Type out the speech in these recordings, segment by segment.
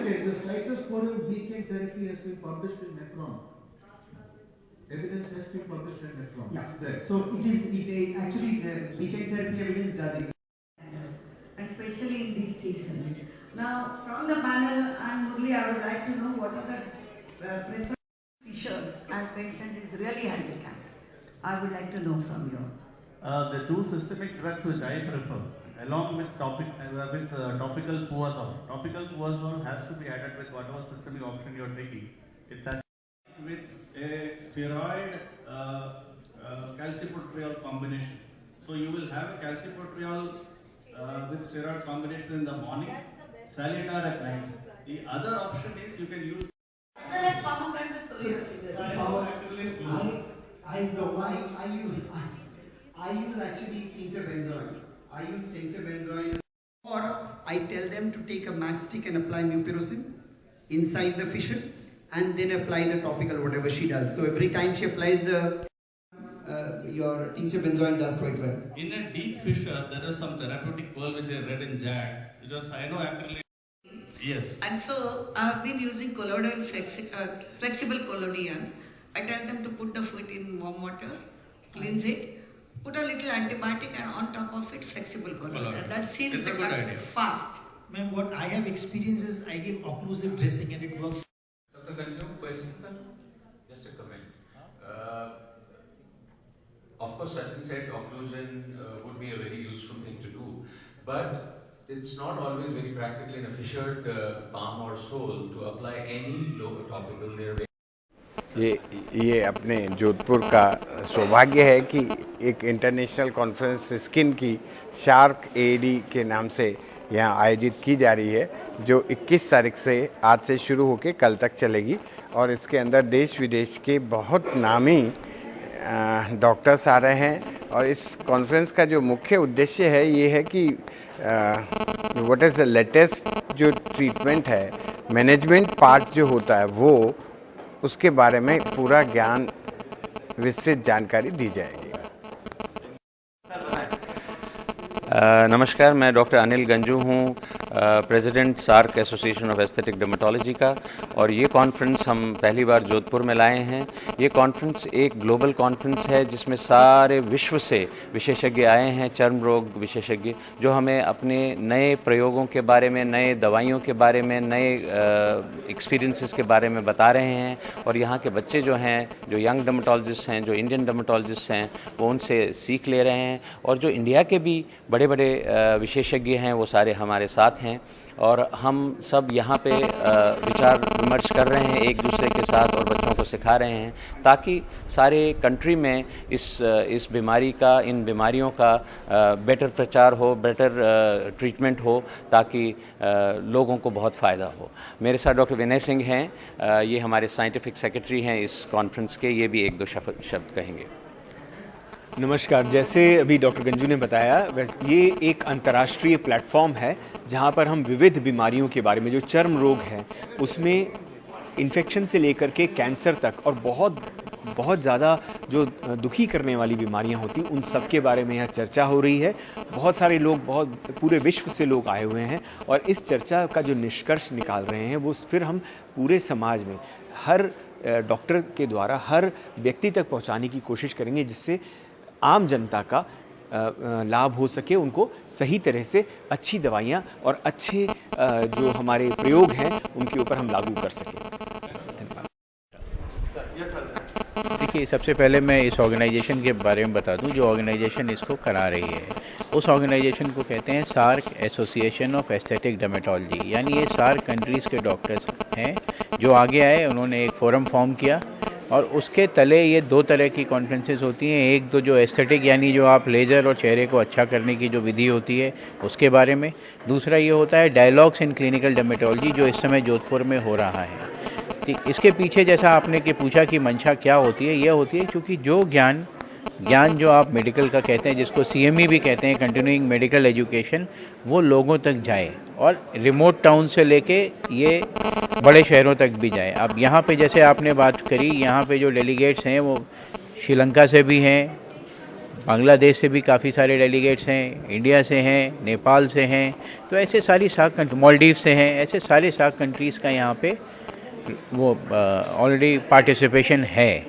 Okay, the cyclosporin weekend therapy has been published in Nephron. Evidence has been published in Nephron. Yes. So actually the weekend therapy evidence does exist. Especially in this season. Now, from the panel and Murli, I would like to know what are the preferred features and patient is really handicapped. I would like to know from you. The two systemic drugs which I prefer, along with topical puazole. Topical puazole has to be added with whatever systemic option you are taking. It's as with a steroid calcipotriol combination. So you will have a calcipotriol with steroid combination in the morning, Salinar at night. The other option is you can use. I use actually tincture benzoin. I use tincture benzoin, or I tell them to take a matchstick and apply mupirocin inside the fissure, and then apply the topical whatever she does. So every time she applies the your tincture benzoin does quite well. In a deep fissure, there is some therapeutic pearl which I read in JAG, which was cyanoacrylate. Yes. And so I have been using colloidal flexible collodion. I tell them to put the foot in warm water, cleanse it, put a little antibiotic, and on top of it flexible collodion. That seals the cut fast. Ma'am, what I have experienced is I give occlusive dressing and it works. Dr. Ganju, question, sir? Just a comment. Of course, Sachin said occlusion would be a very useful thing to do, but it's not always very practical in a fissured palm or sole to apply any topical there. ये अपने जोधपुर का सौभाग्य है कि एक international conference skin की shark AD के नाम से यहाँ आयोजित की जा रही है, जो 21 तारीख से आज से शुरू होकर कल तक चलेगी। और इसके अंदर देश विदेश के बहुत नामी डॉक्टर्स आ रहे हैं। और इस कॉन्फ्रेंस का जो मुख्य उद्देश्य है ये है कि व्हाट इज़ द लेटेस्ट जो ट्रीटमेंट है, मैनेजमेंट पार्ट जो होता है वो उसके बारे में पूरा ज्ञान विस्तृत जानकारी दी जाएगी। नमस्कार, मैं डॉक्टर अनिल गंजू हूँ, president SAARC association of aesthetic dermatology का। और ये कॉन्फ्रेंस हम पहली बार जोधपुर में लाए हैं। ये कॉन्फ्रेंस एक ग्लोबल कॉन्फ्रेंस है जिसमें सारे विश्व से विशेषज्ञ आए हैं, चर्म रोग विशेषज्ञ, जो हमें अपने नए प्रयोगों के बारे में, नए दवाइयों के बारे में, नए एक्सपीरियंसेस के बारे में बता रहे हैं। और यहाँ के बच्चे जो हैं, जो यंग डर्मेटोलॉजिस्ट हैं, जो इंडियन डर्मेटोलॉजिस्ट हैं, वो उनसे सीख ले रहे हैं। और जो इंडिया के भी बड़े बड़े विशेषज्ञ हैं वो सारे हमारे साथ हैं। और हम सब यहाँ पे विचार विमर्श कर रहे हैं एक दूसरे के साथ, और बच्चों को सिखा रहे हैं ताकि सारे कंट्री में इस बीमारी का, इन बीमारियों का बेटर प्रचार हो, बेटर ट्रीटमेंट हो, ताकि लोगों को बहुत फ़ायदा हो। मेरे साथ डॉक्टर विनय सिंह हैं, ये हमारे साइंटिफिक सेक्रेटरी हैं इस कॉन्फ्रेंस के, ये भी एक दो शब्द कहेंगे। नमस्कार, जैसे अभी डॉक्टर गंजू ने बताया, वैसे ये एक अंतर्राष्ट्रीय प्लेटफॉर्म है जहां पर हम विविध बीमारियों के बारे में, जो चर्म रोग हैं उसमें इन्फेक्शन से लेकर के कैंसर तक, और बहुत ज़्यादा जो दुखी करने वाली बीमारियां होती हैं उन सब के बारे में यहाँ चर्चा हो रही है। बहुत सारे लोग, बहुत पूरे विश्व से लोग आए हुए हैं, और इस चर्चा का जो निष्कर्ष निकाल रहे हैं वो फिर हम पूरे समाज में हर डॉक्टर के द्वारा हर व्यक्ति तक पहुँचाने की कोशिश करेंगे, जिससे आम जनता का लाभ हो सके, उनको सही तरह से अच्छी दवाइयाँ और अच्छे जो हमारे प्रयोग हैं उनके ऊपर हम लागू कर सकें। धन्यवाद। देखिए, सबसे पहले मैं इस ऑर्गेनाइजेशन के बारे में बता दूं। जो ऑर्गेनाइजेशन इसको करा रही है, उस ऑर्गेनाइजेशन को कहते हैं SAARC association of aesthetic dermatology. यानी ये सार्क कंट्रीज़ के डॉक्टर्स हैं जो आगे आए, उन्होंने एक फोरम फॉर्म किया, और उसके तले ये दो तरह की कॉन्फ्रेंसेस होती हैं। एक तो जो एस्थेटिक, यानी जो आप लेज़र और चेहरे को अच्छा करने की जो विधि होती है उसके बारे में। दूसरा ये होता है डायलॉग्स इन क्लिनिकल डर्मेटोलॉजी, जो इस समय जोधपुर में हो रहा है। ठीक, इसके पीछे जैसा आपने कि पूछा कि मंशा क्या होती है, यह होती है क्योंकि जो ज्ञान जो आप मेडिकल का कहते हैं, जिसको CME भी कहते हैं, कंटिन्यूइंग मेडिकल एजुकेशन, वो लोगों तक जाए, और रिमोट टाउन से लेके ये बड़े शहरों तक भी जाए। अब यहाँ पे जैसे आपने बात करी, यहाँ पे जो डेलीगेट्स हैं वो श्रीलंका से भी हैं, बांग्लादेश से भी काफ़ी सारे डेलीगेट्स हैं, इंडिया से हैं, नेपाल से हैं, तो ऐसे सारी सार्क कंट्री, मालदीव से हैं, ऐसे सारे सार्क कंट्रीज़ का यहाँ पे वो ऑलरेडी पार्टिसिपेशन है।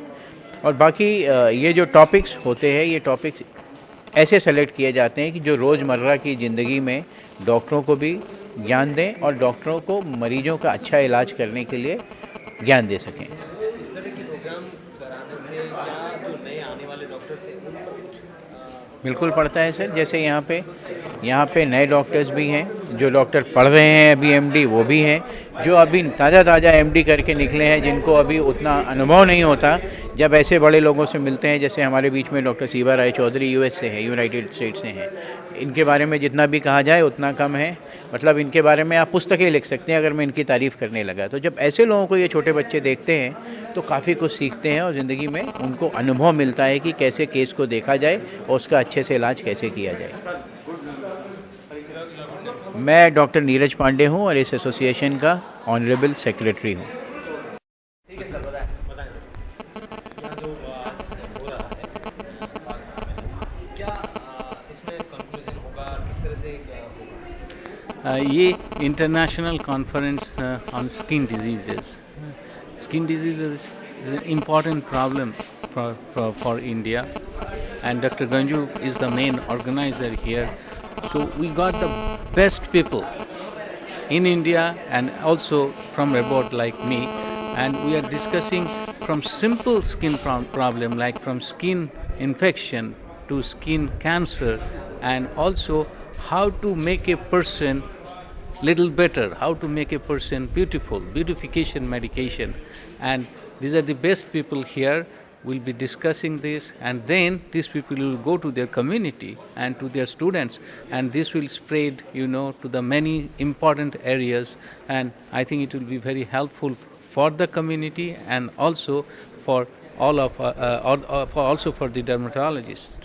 और बाकी ये जो टॉपिक्स होते हैं, ये टॉपिक्स ऐसे सेलेक्ट किए जाते हैं कि जो रोज़मर्रा की ज़िंदगी में डॉक्टरों को भी ज्ञान दें और डॉक्टरों को मरीजों का अच्छा इलाज करने के लिए ज्ञान दे सकें। इस तरह के प्रोग्राम कराने से क्या जो नए आने वाले डॉक्टर्स हैं उन पर कुछ बिल्कुल पड़ता है सर। जैसे यहाँ पे नए डॉक्टर्स भी हैं, जो डॉक्टर पढ़ रहे हैं अभी एमडी वो भी हैं, जो अभी ताज़ा एमडी करके निकले हैं, जिनको अभी उतना अनुभव नहीं होता, जब ऐसे बड़े लोगों से मिलते हैं, जैसे हमारे बीच में डॉक्टर सीबा राय चौधरी यूएस से है, यूनाइटेड स्टेट्स से हैं। इनके बारे में जितना भी कहा जाए उतना कम है, मतलब इनके बारे में आप पुस्तकें लिख सकते हैं अगर मैं इनकी तारीफ़ करने लगा। तो जब ऐसे लोगों को ये छोटे बच्चे देखते हैं तो काफ़ी कुछ सीखते हैं और ज़िंदगी में उनको अनुभव मिलता है कि कैसे केस को देखा जाए और उसका अच्छे से इलाज कैसे किया जाए। मैं डॉक्टर नीरज पांडे हूँ और इस एसोसिएशन का ऑनरेबल सेक्रेटरी हूँ। ठीक है सर, बताएं यहाँ जो हो रहा है क्या इसमें कंक्लूजन होगा, किस तरह से होगा? ये international conference on skin diseases is an important problem for India, and Dr. Ganju is the main organizer here. So we got the best people in India and also from abroad like me, and we are discussing from simple skin problem like from skin infection to skin cancer, and also how to make a person little better, how to make a person beautiful, beautification medication. And these are the best people here. We'll be discussing this, and then these people will go to their community and to their students, and this will spread, to the many important areas, and I think it will be very helpful for the community and also for all of also for the dermatologists.